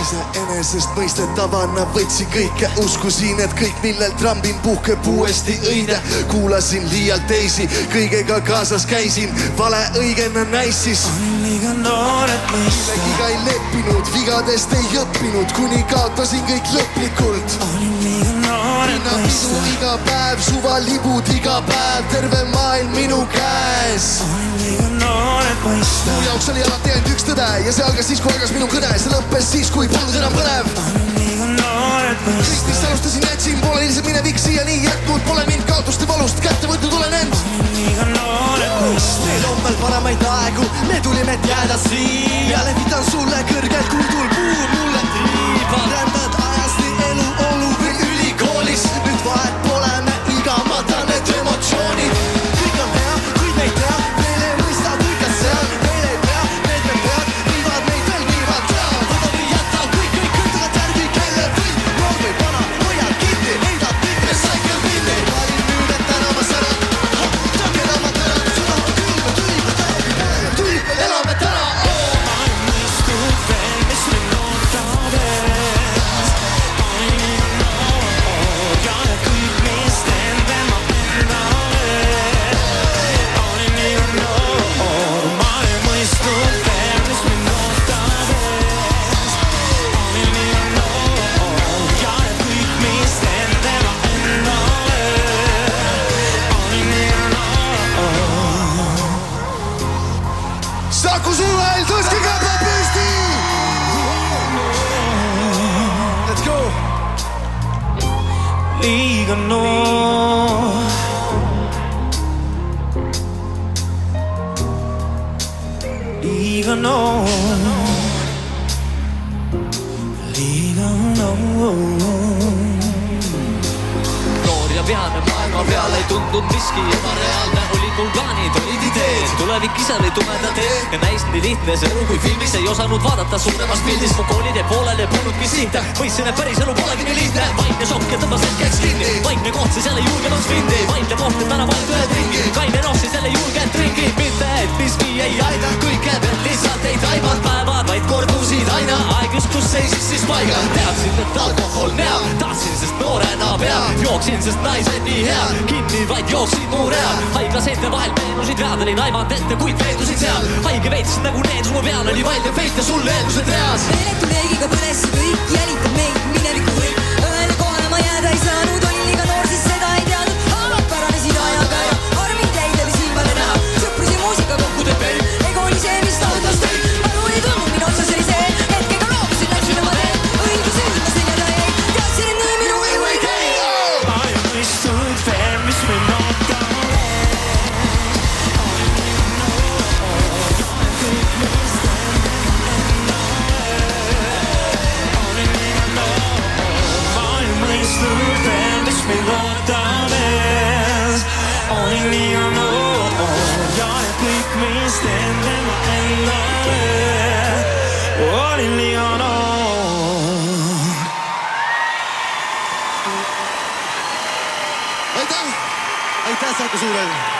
Enesestmõistetavana võtsin kõike, uskusin, et kõik, millel trambin, puhkeb uuesti õide. Kuulasin liialt teisi, kõigega kaasas käisin, vale õigena näissis. Olin liiga noor, et mõista. Millegiga ei leppinud, vigadest ei õppinud, kuni kaotasin kõik lõplikult. Olin liiga noor, et mõista. Iga päev, suvalibud iga päev, terve maailm minu käes. Olin liiga noor, et mõista. Mu jaoks oli alati ainult üks tõde ja see algas siis, kui algas minu kõne. See lõppes siis, kui polnud enam põnev. Olin liiga noor, et mõista. Kõik, mis alustasin, jätsin, pole ilmselt minevik siiani jätnud. Pole mind kaotuste valust kätte võtnud, olen end. Olin liiga noor, et mõista. Meil on veel paremaid aegu, me tulime, et jääda siia. Levitan sulle kõrgelt kuldul puud, mulle tiiba. Rändad ajasti elu olu või ülikoolis. Nüüd vahet pole, me iga matan need emotsioonid. Kõik on hea, kuid me ei tea, meil ei mõista kõike seal. Meil ei pea, need me pead, viivad meid veel viivad tead. Võta või jäta, kõik ütlevad järgi, kelle võid. Noor või vana, hoia kinni, heidad kõik recycle binni. Valin nüüd, et tänamas ära. Tõmb elama täna, sõna on külm ja tuli veel elame täna. Ma ei mõistnud veel, mis mind ootab ees. Olin liiga noor ja kõik, mis teen, teen ma endale. Olin liiga noor, ma ei mõistnud veel, mis mind ootab ees. Olin liiga noor ja kõik, mis teen, teen ma endale. Olin liiga noor. Saku suvel, tõstke käpad püsti! Let's go! Liiga noor. Liiga noor. Liiga noor. Noor ja vihane maailma peal ei tundunud miski ebareaalne. Olid mul plaanid, olid ideed, tulevik ise oli tumeda tee. Ja näis nii lihtne see elu kui filmis, ei osanud vaadata suuremast pildis. Mu koolid jäi poolele, polnudki sihte, võistsin, et päris elu polegi nii lihtne. Vaimne šokk ja tõmbas hetkeks kinni, vaimne koht siis jälle julgemaks vindi. Vaimne koht, et täna vaid ühed ringi, kaine noh siis jälle julgelt ringi. Mitte et miski ei aida, kõike veel lihtsalt ei taibanud. Päevad vaid kordusid aina, aeg justkui seisis siis paigal. Teadsin, et alkohol näo, tahtsin, sest noorena peab. Jooksin, sest naised nii hea, kinni vaid jooksid mu real. Haigla seinte vahel meenusid vead, olin aimanud ette, kuid veendusin seal. Haige veits nagu needus mu peal, oli vaid ja feit ja sul eeldused reas. Meeletu leegiga põles kõik, jälitab meid mineviku kõik. Ühele kohale ma jääda ei saanud, olin liiga noor, siis seda ei teadnud. Haavad paranesid ajaga ja armid jäid läbi silmade näha. Sõprus ja muusika kokku teeb meil, ega oli see, mis taotas teid. Aru ei tulnud, minu otsas oli see, hetkega loobusin, läksin oma teed. Õigus ilma selja jäi, teadsin, et nii minu elu ei käi. Ma ei mõistnud veel, mis mind ootab. Olin liiga noor ja kõik, mis teen, teen ma endale. Olin liiga noor. Aitäh! Aitäh, Saku Suurel!